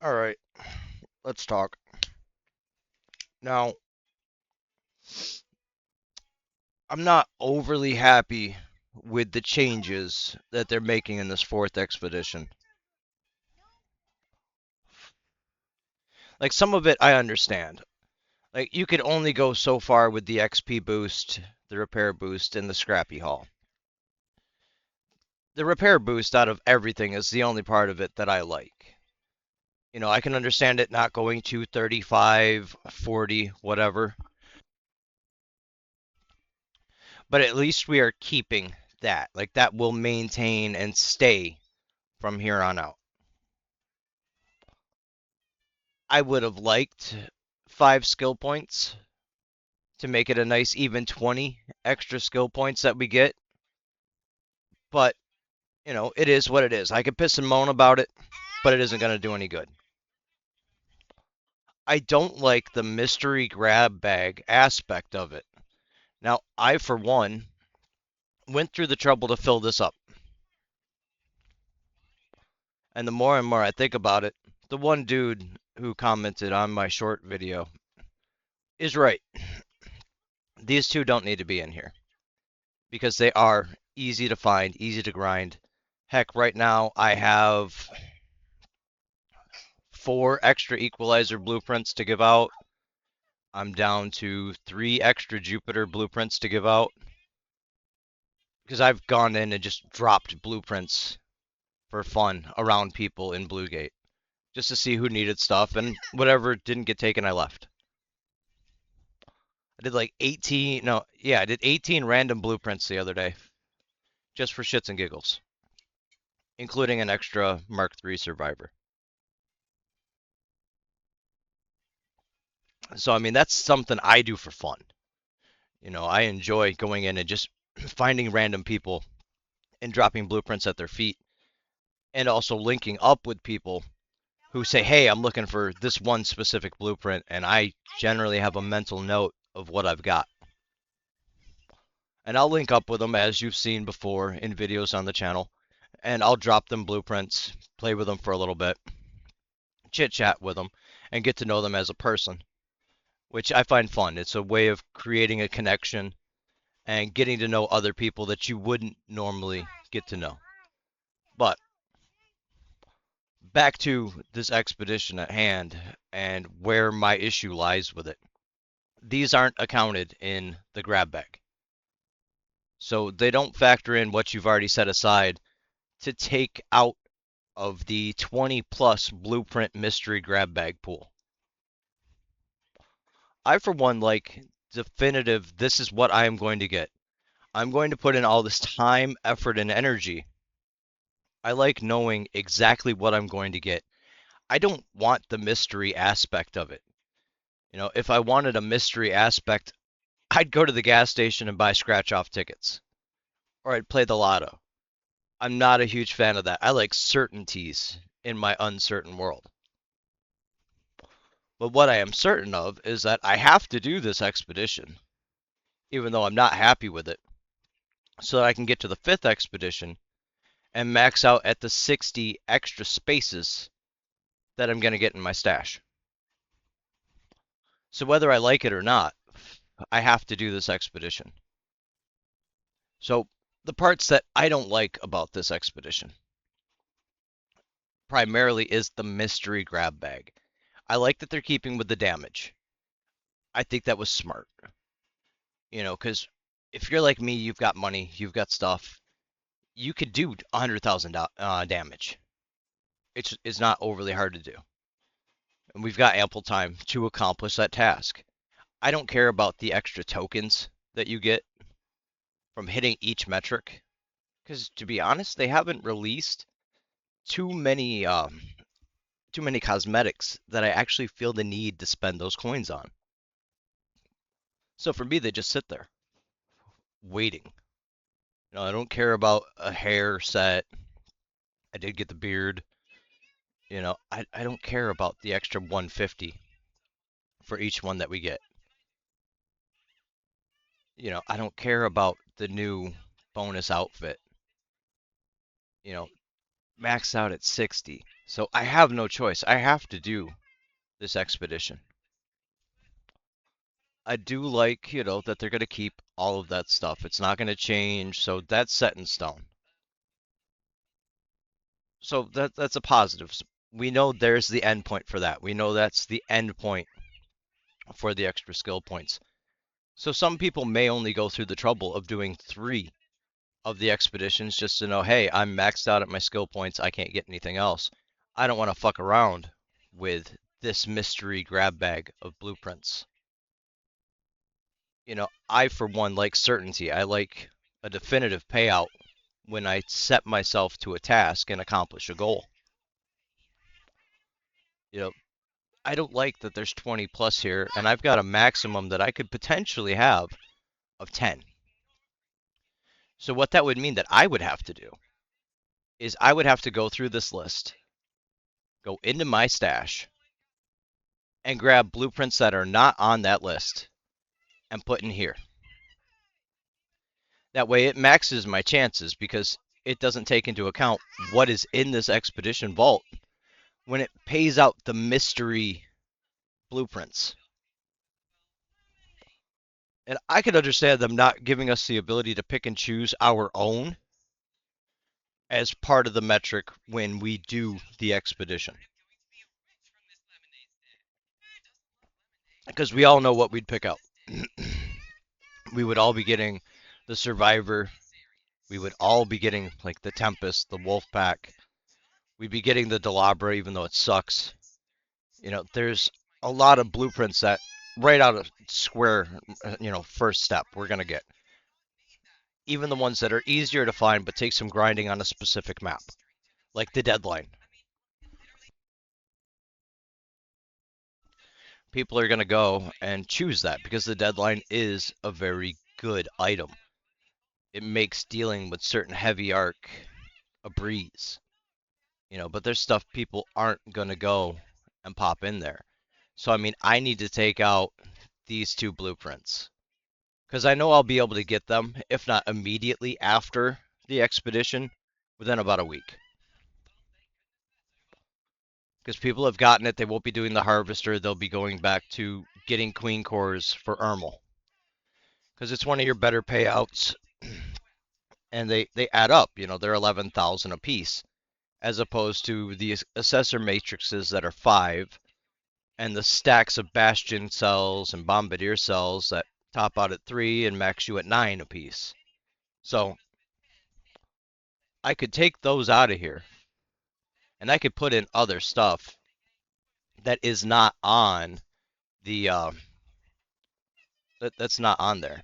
All right, let's talk. Now, I'm not overly happy with the changes that they're making in this fourth expedition. Like some of it I understand. Like you could only go so far with the XP boost, the repair boost, and the scrappy haul. The repair boost out of everything is the only part of it that I like. I can understand it not going to 35, 40, whatever, but at least we are keeping that. Like that will maintain and stay from here on out. I would have liked 5 skill points to make it a nice even 20 extra skill points that we get, but it is what it is. I could piss and moan about it, but it isn't going to do any good. I don't like the mystery grab bag aspect of it. Now, I, for one, went through the trouble to fill this up. And the more and more I think about it, the one dude who commented on my short video is right. These two don't need to be in here because they are easy to find, easy to grind. Heck, right now I have 4 extra equalizer blueprints to give out. I'm down to 3 extra Jupiter blueprints to give out because I've gone in and just dropped blueprints for fun around people in Bluegate just to see who needed stuff, and whatever didn't get taken, I left. I did like 18, no, yeah, I did 18 random blueprints the other day just for shits and giggles, including an extra Mark III Survivor. So, I mean, that's something I do for fun. I enjoy going in and just finding random people and dropping blueprints at their feet, and also linking up with people who say, hey, I'm looking for this one specific blueprint, and I generally have a mental note of what I've got. And I'll link up with them as you've seen before in videos on the channel, and I'll drop them blueprints, play with them for a little bit, chit chat with them, and get to know them as a person, which I find fun. It's a way of creating a connection and getting to know other people that you wouldn't normally get to know. But back to this expedition at hand and where my issue lies with it. These aren't accounted in the grab bag. So they don't factor in what you've already set aside to take out of the 20 plus blueprint mystery grab bag pool. I, for one, like definitive, this is what I am going to get. I'm going to put in all this time, effort, and energy. I like knowing exactly what I'm going to get. I don't want the mystery aspect of it. If I wanted a mystery aspect, I'd go to the gas station and buy scratch off tickets, or I'd play the lotto. I'm not a huge fan of that. I like certainties in my uncertain world. But what I am certain of is that I have to do this expedition, even though I'm not happy with it, so that I can get to the fifth expedition and max out at the 60 extra spaces that I'm going to get in my stash. So whether I like it or not, I have to do this expedition. So the parts that I don't like about this expedition primarily is the mystery grab bag. I like that they're keeping with the damage. I think that was smart. Because if you're like me, you've got money, you've got stuff, you could do 100,000 damage. It's not overly hard to do. And we've got ample time to accomplish that task. I don't care about the extra tokens that you get from hitting each metric, because to be honest, they haven't released too many too many cosmetics that I actually feel the need to spend those coins on. So for me, they just sit there waiting. I don't care about a hair set. I did get the beard. I don't care about the extra 150 for each one that we get. I don't care about the new bonus outfit. You know, Max out at 60. So I have no choice. I have to do this expedition. I do like, that they're going to keep all of that stuff. It's not going to change, so that's set in stone. So that's a positive. We know there's the end point for that. We know that's the end point for the extra skill points. So some people may only go through the trouble of doing 3 of the expeditions just to know, hey, I'm maxed out at my skill points. I can't get anything else. I don't want to fuck around with this mystery grab bag of blueprints. I, for one, like certainty. I like a definitive payout when I set myself to a task and accomplish a goal. You know, I don't like that there's 20 plus here, and I've got a maximum that I could potentially have of 10. So what that would mean that I would have to do is I would have to go through this list, go into my stash, and grab blueprints that are not on that list and put in here. That way it maxes my chances because it doesn't take into account what is in this expedition vault when it pays out the mystery blueprints. And I could understand them not giving us the ability to pick and choose our own as part of the metric when we do the expedition. Because we all know what we'd pick out. We would all be getting the Survivor. We would all be getting like the Tempest, the Wolf Pack. We'd be getting the Delabra, even though it sucks. There's a lot of blueprints that right out of square, first step we're going to get. Even the ones that are easier to find but take some grinding on a specific map, like the Deadline. People are going to go and choose that because the Deadline is a very good item. It makes dealing with certain heavy arc a breeze. But there's stuff people aren't going to go and pop in there. So, I mean, I need to take out these 2 blueprints because I know I'll be able to get them, if not immediately after the expedition, within about a week. Because people have gotten it, they won't be doing the Harvester, they'll be going back to getting Queen Cores for Ermal. Because it's one of your better payouts, and they add up, they're 11,000 a piece, as opposed to the Assessor Matrices that are 5, and the stacks of Bastion cells and Bombardier cells that top out at 3 and max you at 9 a piece. So I could take those out of here, and I could put in other stuff that is not on the that's not on there,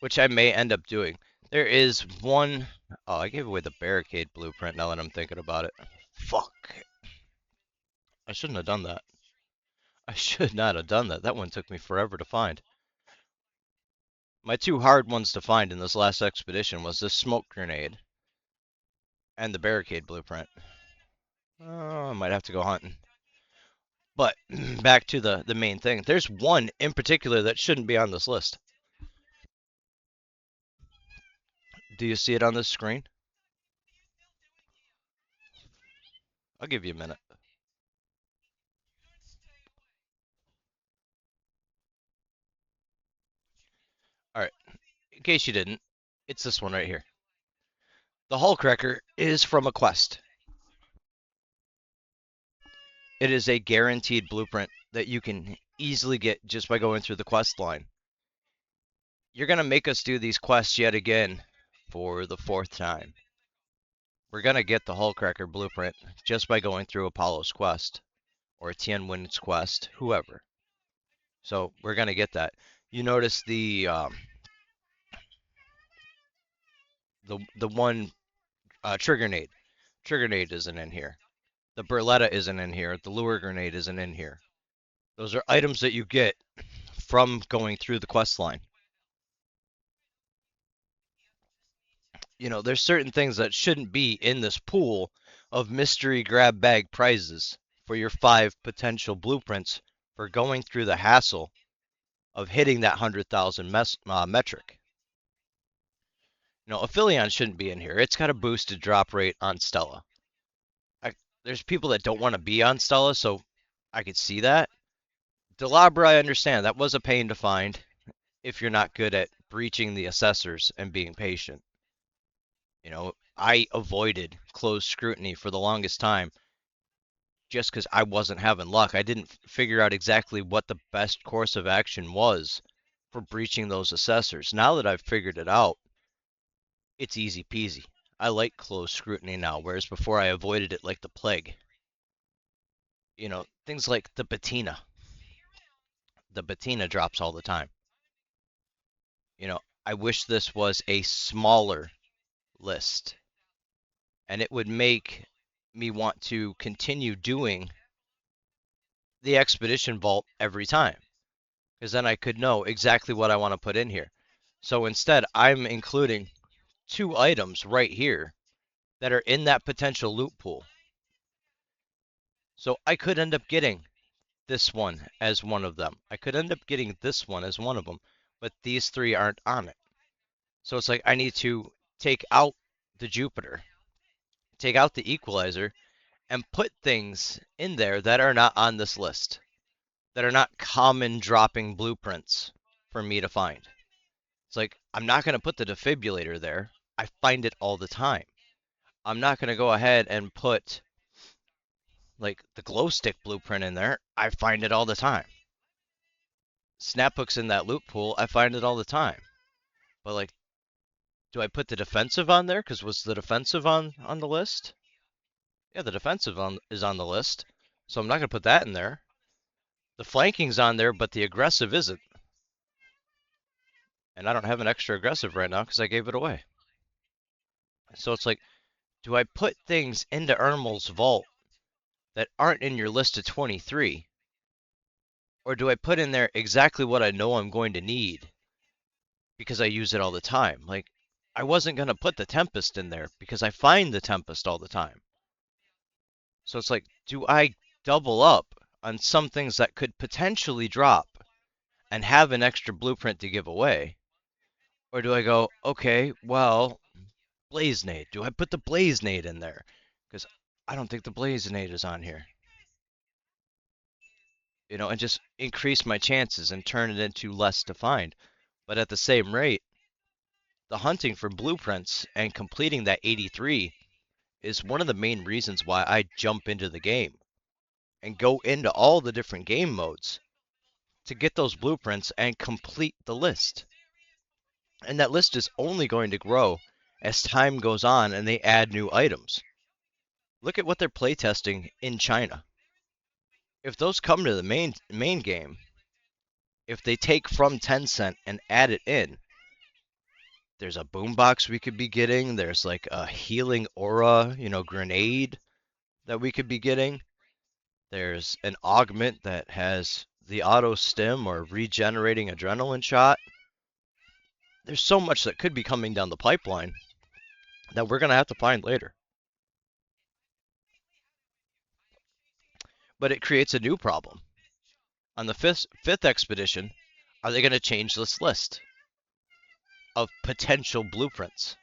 which I may end up doing. There is one. Oh, I gave away the barricade blueprint now that I'm thinking about it. Fuck. I shouldn't have done that. I should not have done that. That one took me forever to find. My 2 hard ones to find in this last expedition was this smoke grenade and the barricade blueprint. Oh, I might have to go hunting. But back to the main thing. There's one in particular that shouldn't be on this list. Do you see it on this screen? I'll give you a minute. All right. In case you didn't, it's this one right here. The Hullcracker is from a quest. It is a guaranteed blueprint that you can easily get just by going through the quest line. You're going to make us do these quests yet again for the 4th time. We're going to get the Hullcracker blueprint just by going through Apollo's quest or Tien Win's quest, whoever. So we're going to get that. You notice the one trigger nade. Trigger nade isn't in here. The Berletta isn't in here. The lure grenade isn't in here. Those are items that you get from going through the quest line. There's certain things that shouldn't be in this pool of mystery grab bag prizes for your 5 potential blueprints for going through the hassle of hitting that 100,000 metric. Aphelion shouldn't be in here. It's got a boosted drop rate on Stella. There's people that don't want to be on Stella, so I could see that. Delabra, I understand. That was a pain to find if you're not good at breaching the assessors and being patient. I avoided closed scrutiny for the longest time just because I wasn't having luck. I didn't figure out exactly what the best course of action was for breaching those assessors. Now that I've figured it out, it's easy peasy. I like closed scrutiny now, whereas before I avoided it like the plague. Things like the Bettina. The Bettina drops all the time. I wish this was a smaller list, and it would make me want to continue doing the expedition vault every time, because then I could know exactly what I want to put in here. So instead, I'm including 2 items right here that are in that potential loot pool. So I could end up getting this one as one of them. I could end up getting this one as one of them, but these 3 aren't on it. So it's like I need to take out the Jupiter, take out the equalizer, and put things in there that are not on this list, that are not common dropping blueprints for me to find. It's like, I'm not going to put the defibrillator there. I find it all the time. I'm not going to go ahead and put like the glow stick blueprint in there. I find it all the time. Snap hooks in that loot pool. I find it all the time. But like, do I put the defensive on there? Because was the defensive on the list? Yeah, the defensive is on the list. So I'm not going to put that in there. The flanking's on there, but the aggressive isn't. And I don't have an extra aggressive right now because I gave it away. So it's like, do I put things into Ermel's vault that aren't in your list of 23? Or do I put in there exactly what I know I'm going to need because I use it all the time? Like, I wasn't going to put the Tempest in there because I find the Tempest all the time. So it's like, do I double up on some things that could potentially drop and have an extra blueprint to give away? Or do I go, okay, well, Blazenade. Do I put the Blazenade in there? Because I don't think the Blazenade is on here. And just increase my chances and turn it into less to find. But at the same rate, the hunting for blueprints and completing that 83 is one of the main reasons why I jump into the game and go into all the different game modes to get those blueprints and complete the list. And that list is only going to grow as time goes on and they add new items. Look at what they're playtesting in China. If those come to the main game, if they take from Tencent and add it in, there's a boombox we could be getting. There's like a healing aura, grenade that we could be getting. There's an augment that has the auto stim or regenerating adrenaline shot. There's so much that could be coming down the pipeline that we're going to have to find later. But it creates a new problem. On the fifth expedition, are they going to change this list of potential blueprints?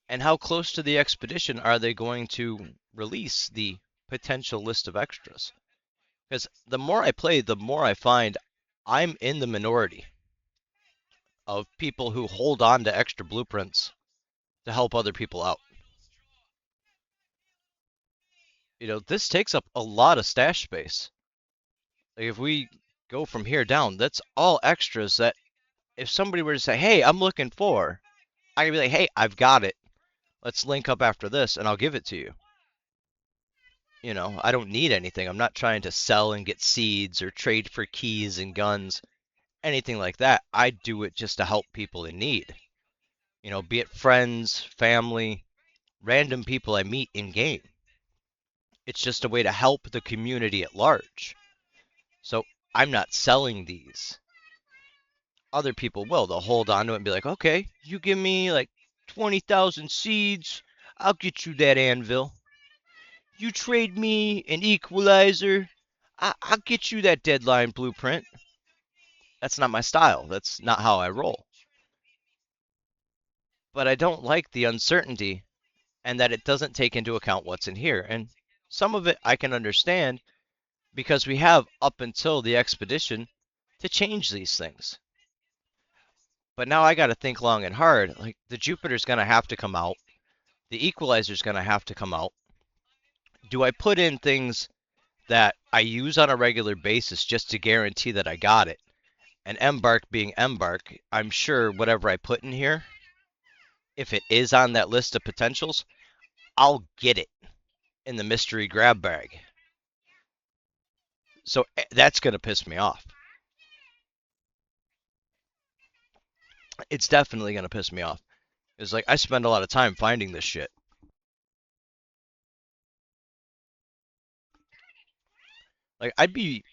And how close to the expedition are they going to release the potential list of extras? Because the more I play, the more I find I'm in the minority of people who hold on to extra blueprints to help other people out. This takes up a lot of stash space. Like if we go from here down, that's all extras that if somebody were to say, hey, I'm looking for, I could be like, hey, I've got it. Let's link up after this and I'll give it to you. I don't need anything. I'm not trying to sell and get seeds or trade for keys and guns, anything like that. I do it just to help people in need. Be it friends, family, random people I meet in game. It's just a way to help the community at large. So I'm not selling these. Other people will. They'll hold on to it and be like, okay, you give me like 20,000 seeds, I'll get you that anvil. You trade me an equalizer, I'll get you that deadline blueprint. That's not my style. That's not how I roll. But I don't like the uncertainty and that it doesn't take into account what's in here. And some of it I can understand because we have up until the expedition to change these things. But now I got to think long and hard. Like the Jupiter's going to have to come out. The Equalizer's going to have to come out. Do I put in things that I use on a regular basis just to guarantee that I got it? And Embark being Embark, I'm sure whatever I put in here, if it is on that list of potentials, I'll get it in the mystery grab bag. So that's going to piss me off. It's definitely going to piss me off. It's like I spend a lot of time finding this shit. Like I'd be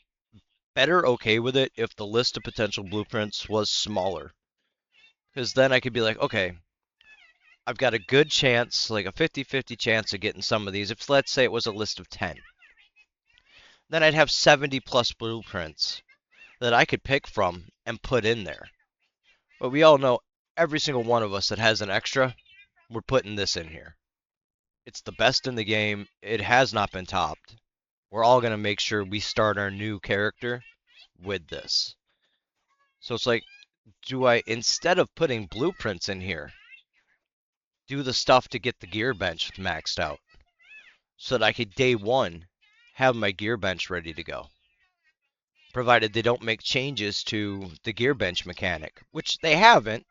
better okay with it if the list of potential blueprints was smaller. Because then I could be like, okay, I've got a good chance, like a 50-50 chance of getting some of these. If let's say it was a list of 10, then I'd have 70 plus blueprints that I could pick from and put in there. But we all know every single one of us that has an extra, we're putting this in here. It's the best in the game. It has not been topped. We're all going to make sure we start our new character with this. So it's like, do I, instead of putting blueprints in here, do the stuff to get the gear bench maxed out so that I could day one have my gear bench ready to go, provided they don't make changes to the gear bench mechanic, which they haven't,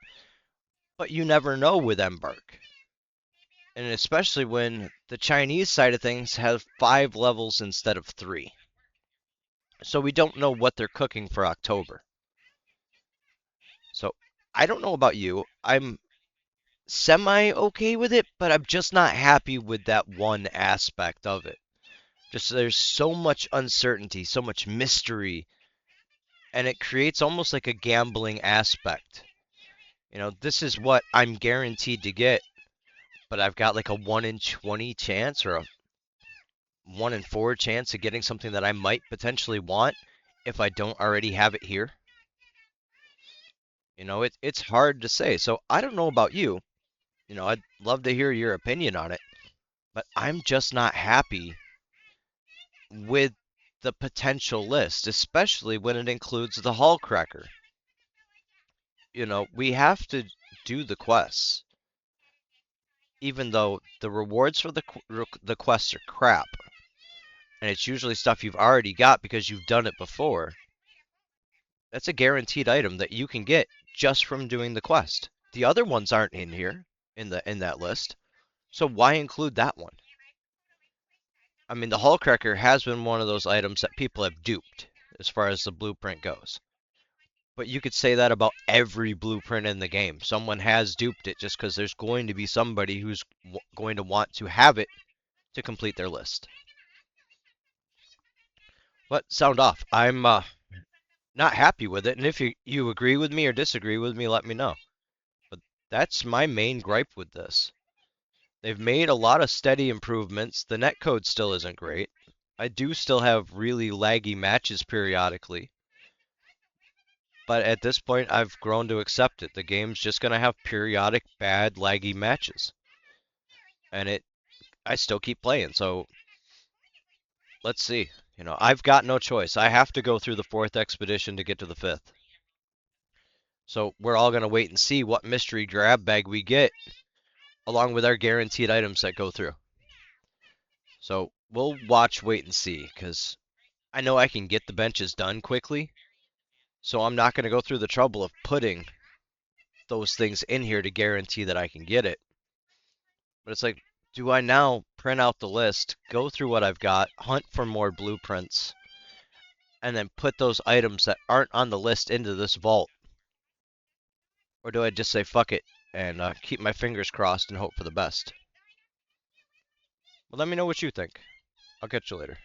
but you never know with Embark. And especially when the Chinese side of things have 5 levels instead of 3. So we don't know what they're cooking for October. So I don't know about you. I'm semi okay with it, but I'm just not happy with that one aspect of it. Just there's so much uncertainty, so much mystery, and it creates almost like a gambling aspect. You know, this is what I'm guaranteed to get, but I've got like a 1 in 20 chance or a 1 in 4 chance of getting something that I might potentially want if I don't already have it here. You know, it's hard to say. So I don't know about you. You know, I'd love to hear your opinion on it, but I'm just not happy with the potential list, especially when it includes the Hall Cracker. You know, we have to do the quests, even though the rewards for the quests are crap, and it's usually stuff you've already got because you've done it before. That's a guaranteed item that you can get just from doing the quest. The other ones aren't in here in that list, so why include that one? I mean, the Hull Cracker has been one of those items that people have duped as far as the blueprint goes. But you could say that about every blueprint in the game. Someone has duped it just because there's going to be somebody who's going to want to have it to complete their list. But sound off. I'm not happy with it, and if you agree with me or disagree with me, let me know. But that's my main gripe with this. They've made a lot of steady improvements. The netcode still isn't great. I do still have really laggy matches periodically. But at this point, I've grown to accept it. The game's just going to have periodic bad laggy matches. And I still keep playing, so let's see. You know, I've got no choice. I have to go through the 4th expedition to get to the 5th. So we're all going to wait and see what mystery grab bag we get, along with our guaranteed items that go through. So we'll watch, wait, and see, because I know I can get the benches done quickly, so I'm not going to go through the trouble of putting those things in here to guarantee that I can get it. But it's like, do I now print out the list, go through what I've got, hunt for more blueprints, and then put those items that aren't on the list into this vault? Or do I just say fuck it and keep my fingers crossed and hope for the best? Well, let me know what you think. I'll catch you later.